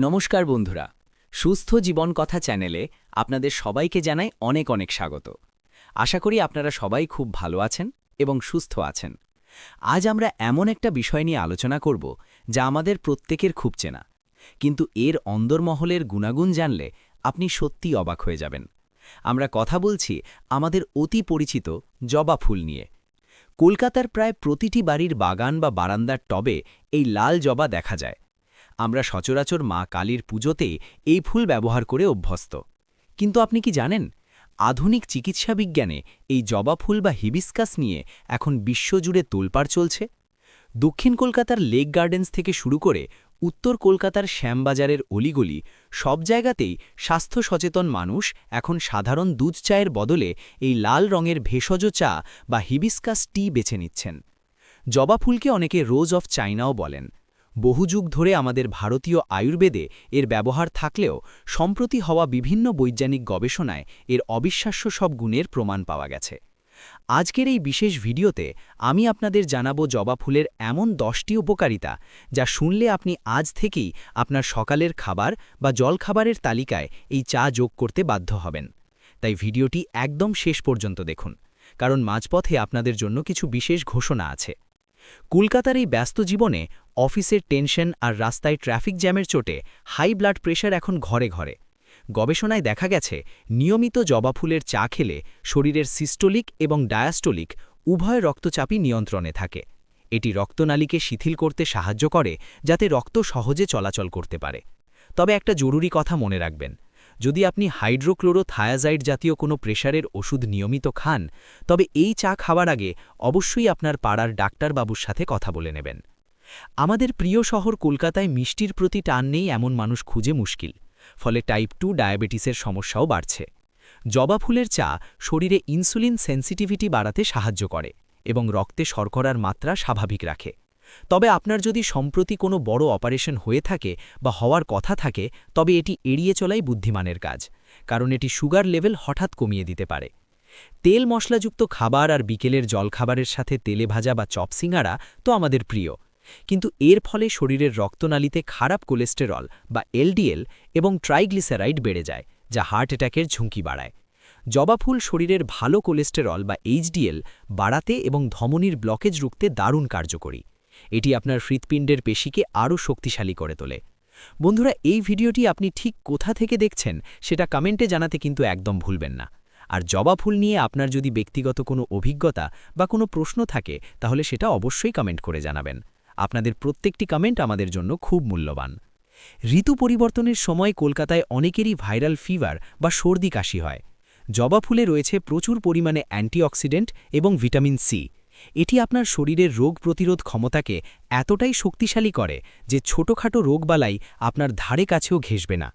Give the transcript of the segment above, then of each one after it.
নমস্কার বন্ধুরা, সুস্থ জীবন কথা চ্যানেলে আপনাদের সবাইকে জানাই অনেক অনেক স্বাগত। আশা করি আপনারা সবাই খুব ভালো আছেন এবং সুস্থ আছেন। আজ আমরা এমন একটা বিষয় নিয়ে আলোচনা করব যা আমাদের প্রত্যেকের খুব চেনা, কিন্তু এর অন্দরমহলের গুণাগুণ জানলে আপনি সত্যিই অবাক হয়ে যাবেন। আমরা কথা বলছি আমাদের অতি পরিচিত জবা ফুল নিয়ে। কলকাতার প্রায় প্রতিটি বাড়ির বাগান বা বারান্দার টবে এই লাল জবা দেখা যায়। আমরা সচরাচর মা কালীর পুজোতেই এই ফুল ব্যবহার করে অভ্যস্ত। কিন্তু আপনি কি জানেন, আধুনিক চিকিৎসা বিজ্ঞানে এই জবা ফুল বা হিবিস্কাস নিয়ে এখন বিশ্বজুড়ে তোলপাড় চলছে। দক্ষিণ কলকাতার লেক গার্ডেন্স থেকে শুরু করে উত্তর কলকাতার শ্যামবাজারের অলিগলি, সব জায়গাতেই স্বাস্থ্য সচেতন মানুষ এখন সাধারণ দুধ চায়ের বদলে এই লাল রঙের ভেষজ চা বা হিবিস্কাস টি বেছে নিচ্ছেন। জবা ফুলকে অনেকে রোজ অফ চায়নাও বলেন। বহু যুগ ধরে আমাদের ভারতীয় আয়ুর্বেদে এর ব্যবহার থাকলেও সম্প্রতি হওয়া বিভিন্ন বৈজ্ঞানিক গবেষণায় এর অবিশ্বাস্য সব গুণের প্রমাণ পাওয়া গেছে। আজকের এই বিশেষ ভিডিওতে আমি আপনাদের জানাবো জবা ফুলের এমন 10টি উপকারিতা যা শুনলে আপনি আজ থেকেই আপনার সকালের খাবার বা জলখাবারের তালিকায় এই চা যোগ করতে বাধ্য হবেন। তাই ভিডিওটি একদম শেষ পর্যন্ত দেখুন, কারণ মাঝপথে আপনাদের জন্য কিছু বিশেষ ঘোষণা আছে। কলকাতার এই ব্যস্ত জীবনে অফিসের টেনশন আর রাস্তায় ট্রাফিক জ্যামের চোটে হাই ব্লাড প্রেশার এখন ঘরে ঘরে। গবেষণায় দেখা গেছে নিয়মিত জবা ফুলের চা খেলে শরীরের সিস্টোলিক এবং ডায়াস্টোলিক উভয় রক্তচাপই নিয়ন্ত্রণে থাকে। এটি রক্তনালীকে শিথিল করতে সাহায্য করে, যাতে রক্ত সহজে চলাচল করতে পারে। তবে একটা জরুরি কথা মনে রাখবেন, যদি আপনি হাইড্রোক্লোরোথায়াজাইড জাতীয় কোনো প্রেশারের ওষুধ নিয়মিত খান, তবে এই চা খাওয়ার আগে অবশ্যই আপনার পাড়ার ডাক্তারবাবুর সাথে কথা বলে নেবেন। আমাদের প্রিয় শহর কলকাতায় মিষ্টির প্রতি টান নেই এমন মানুষ খুঁজে মুশকিল, ফলে টাইপ 2 ডায়াবেটিসের সমস্যাও বাড়ছে। জবা ফুলের চা শরীরে ইনসুলিন সেন্সিটিভিটি বাড়াতে সাহায্য করে এবং রক্তে শর্করার মাত্রা স্বাভাবিক রাখে। তবে আপনার যদি সম্প্রতি কোনো বড় অপারেশন হয়ে থাকে বা হওয়ার কথা থাকে, তবে এটি এড়িয়ে চলাই বুদ্ধিমানের কাজ, কারণ এটি সুগার লেভেল হঠাৎ কমিয়ে দিতে পারে। তেল মশলাযুক্ত খাবার আর বিকেলের জলখাবারের সাথে তেলে ভাজা বা চপসিঙ্গারা তো আমাদের প্রিয়, কিন্তু এর ফলে শরীরের রক্তনালীতে খারাপ কোলেস্টেরল বা এলডিএল এবং ট্রাইগ্লিসারাইড বেড়ে যায়, যা হার্ট অ্যাটাকের ঝুঁকি বাড়ায়। জবা ফুল শরীরের ভালো কোলেস্টেরল বা এইচডিএল বাড়াতে এবং ধমনীর ব্লকেজ রুখতে দারুণ কার্যকরী। এটি আপনার হৃৎপিণ্ডের পেশিকে আরও শক্তিশালী করে তোলে। বন্ধুরা, এই ভিডিওটি আপনি ঠিক কোথা থেকে দেখছেন সেটা কমেন্টে জানাতে কিন্তু একদম ভুলবেন না। আর জবা ফুল নিয়ে আপনার যদি ব্যক্তিগত কোনো অভিজ্ঞতা বা কোনো প্রশ্ন থাকে, তাহলে সেটা অবশ্যই কমেন্ট করে জানাবেন। আপনাদের প্রত্যেকটি কমেন্ট আমাদের জন্য খুব মূল্যবান। ঋতু পরিবর্তনের সময় কলকাতায় অনেকেরই ভাইরাল ফিভার বা সর্দি কাশি হয়। জবা ফুলে রয়েছে প্রচুর পরিমাণে অ্যান্টিঅক্সিডেন্ট এবং ভিটামিন সি। এটি আপনার শরীরের রোগ প্রতিরোধ ক্ষমতাকে এতটাই শক্তিশালী করে যে ছোটখাটো রোগবালাই আপনার ধারে কাছেও ঘেঁষবে না।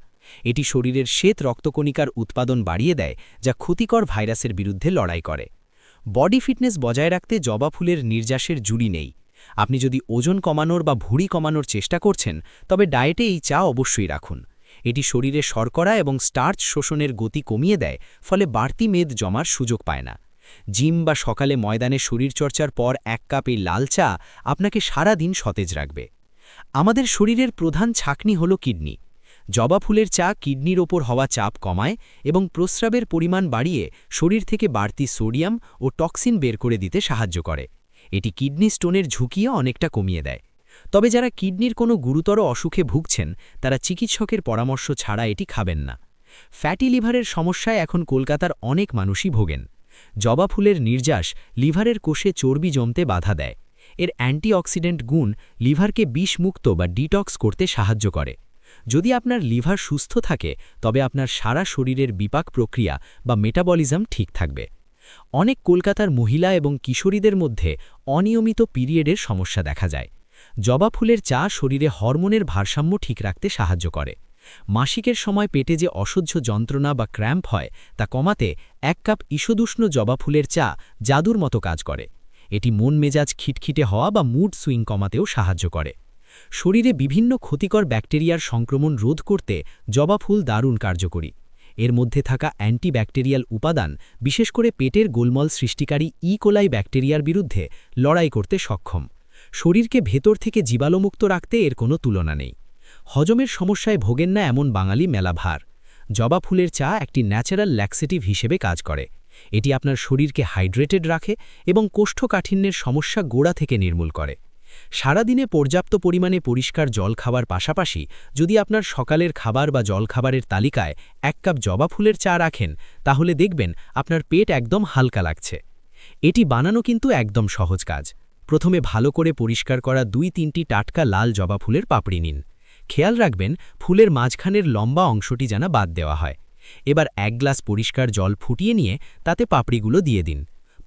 এটি শরীরের শ্বেত রক্তকণিকার উৎপাদন বাড়িয়ে দেয়, যা ক্ষতিকর ভাইরাসের বিরুদ্ধে লড়াই করে। বডি ফিটনেস বজায় রাখতে জবা ফুলের নির্যাসের জুড়ি নেই। আপনি যদি ওজন কমানোর বা ভুঁড়ি কমানোর চেষ্টা করছেন, তবে ডায়েটে এই চা অবশ্যই রাখুন। এটি শরীরে শর্করা এবং স্টার্চ শোষণের গতি কমিয়ে দেয়, ফলে বাড়তি মেদ জমার সুযোগ পায় না। জিম বা সকালে ময়দানে শরীরচর্চার পর 1 কাপ এই লাল চা আপনাকে সারা দিন সতেজ রাখবে। আমাদের শরীরের প্রধান ছাঁকনি হল কিডনি। জবা ফুলের চা কিডনির ওপর হওয়া চাপ কমায় এবং প্রস্রাবের পরিমাণ বাড়িয়ে শরীর থেকে বাড়তি সোডিয়াম ও টক্সিন বের করে দিতে সাহায্য করে। এটি কিডনি স্টোনের ঝুঁকিও অনেকটা কমিয়ে দেয়। তবে যারা কিডনির কোনো গুরুতর অসুখে ভুগছেন, তারা চিকিৎসকের পরামর্শ ছাড়া এটি খাবেন না। ফ্যাটি লিভারের সমস্যায় এখন কলকাতার অনেক মানুষই ভোগেন। জবা ফুলের নির্যাস লিভারের কোষে চর্বি জমতে বাধা দেয়। এর অ্যান্টিঅক্সিডেন্ট গুণ লিভারকে বিষমুক্ত বা ডিটক্স করতে সাহায্য করে। যদি আপনার লিভার সুস্থ থাকে, তবে আপনার সারা শরীরের বিপাক প্রক্রিয়া বা মেটাবলিজম ঠিক থাকবে। অনেক কলকাতার মহিলা এবং কিশোরীদের মধ্যে অনিয়মিত পিরিয়ডের সমস্যা দেখা যায়। জবা ফুলের চা শরীরে হরমোনের ভারসাম্য ঠিক রাখতে সাহায্য করে। মাসিকের সময় পেটে যে অসহ্য যন্ত্রণা বা ক্র্যাম্প হয়, তা কমাতে 1 কাপ ঈষদুষ্ণ জবা ফুলের চা জাদুর মতো কাজ করে। এটি মন মেজাজ খিটখিটে হওয়া বা মুড সুইং কমাতেও সাহায্য করে। শরীরে বিভিন্ন ক্ষতিকর ব্যাকটেরিয়ার সংক্রমণ রোধ করতে জবা ফুল দারুণ কার্যকরী। এর মধ্যে থাকা অ্যান্টিব্যাকটেরিয়াল উপাদান বিশেষ করে পেটের গোলমল সৃষ্টিকারী ইকোলাই ব্যাকটেরিয়ার বিরুদ্ধে লড়াই করতে সক্ষম। শরীরকে ভেতর থেকে জীবাণুমুক্ত রাখতে এর কোনো তুলনা নেই। হজমের সমস্যায় ভোগেন না এমন বাঙালি মেলা ভার। জবা ফুলের চা একটি ন্যাচারাল ল্যাক্সেটিভ হিসেবে কাজ করে। এটি আপনার শরীরকে হাইড্রেটেড রাখে এবং কোষ্ঠকাঠিন্যের সমস্যা গোড়া থেকে নির্মূল করে। সারাদিনে পর্যাপ্ত পরিমাণে পরিষ্কার জল খাওয়ার পাশাপাশি যদি আপনার সকালের খাবার বা জলখাবারের তালিকায় 1 কাপ জবা ফুলের চা রাখেন, তাহলে দেখবেন আপনার পেট একদম হালকা লাগছে। এটি বানানো কিন্তু একদম সহজ কাজ। প্রথমে ভালো করে পরিষ্কার করা 2-3টি টাটকা লাল জবা ফুলের পাপড়ি নিন। খেয়াল রাখবেন ফুলের মাঝখানের লম্বা অংশটি যেন বাদ দেওয়া হয়। এবার 1 গ্লাস পরিষ্কার জল ফুটিয়ে নিয়ে তাতে পাপড়িগুলো দিয়ে দিন।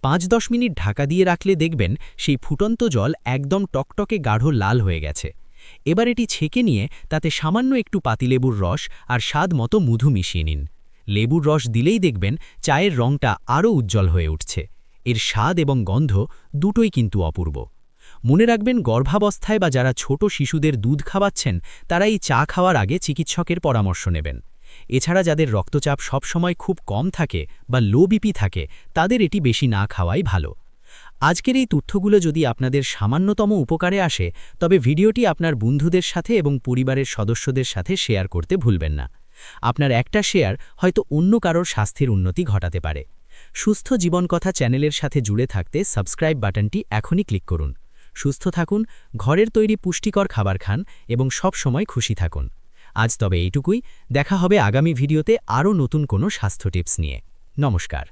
5-10 মিনিট ঢাকা দিয়ে রাখলে দেখবেন সেই ফুটন্ত জল একদম টকটকে গাঢ় লাল হয়ে গেছে। এবার এটি ছেঁকে নিয়ে তাতে সামান্য একটু পাতিলেবুর রস আর স্বাদ মতো মধু মিশিয়ে নিন। লেবুর রস দিলেই দেখবেন চায়ের রংটা আরও উজ্জ্বল হয়ে উঠছে। এর স্বাদ এবং গন্ধ দুটোই কিন্তু অপূর্ব। মনে রাখবেন, গর্ভাবস্থায় বা যারা ছোট শিশুদের দুধ খাওয়াচ্ছেন তারা এই চা খাওয়ার আগে চিকিৎসকের পরামর্শ নেবেন। এছাড়া যাদের রক্তচাপ সবসময় খুব কম থাকে বা লো বিপি থাকে, তাদের এটি বেশি না খাওয়াই ভালো। আজকের এই তথ্যগুলো যদি আপনাদের সামান্যতম উপকারে আসে, তবে ভিডিওটি আপনার বন্ধুদের সাথে এবং পরিবারের সদস্যদের সাথে শেয়ার করতে ভুলবেন না। আপনার একটা শেয়ার হয়তো অন্য কারোর স্বাস্থ্যের উন্নতি ঘটাতে পারে। সুস্থ জীবন কথা চ্যানেলের সাথে জুড়ে থাকতে সাবস্ক্রাইব বাটনটি এখনই ক্লিক করুন। সুস্থ থাকুন, ঘরের তৈরি পুষ্টিকর খাবার খান এবং সব সময় খুশি থাকুন। আজ তবে এইটুকুই। দেখা হবে আগামী ভিডিওতে আরও নতুন কোনো স্বাস্থ্য টিপস নিয়ে। নমস্কার।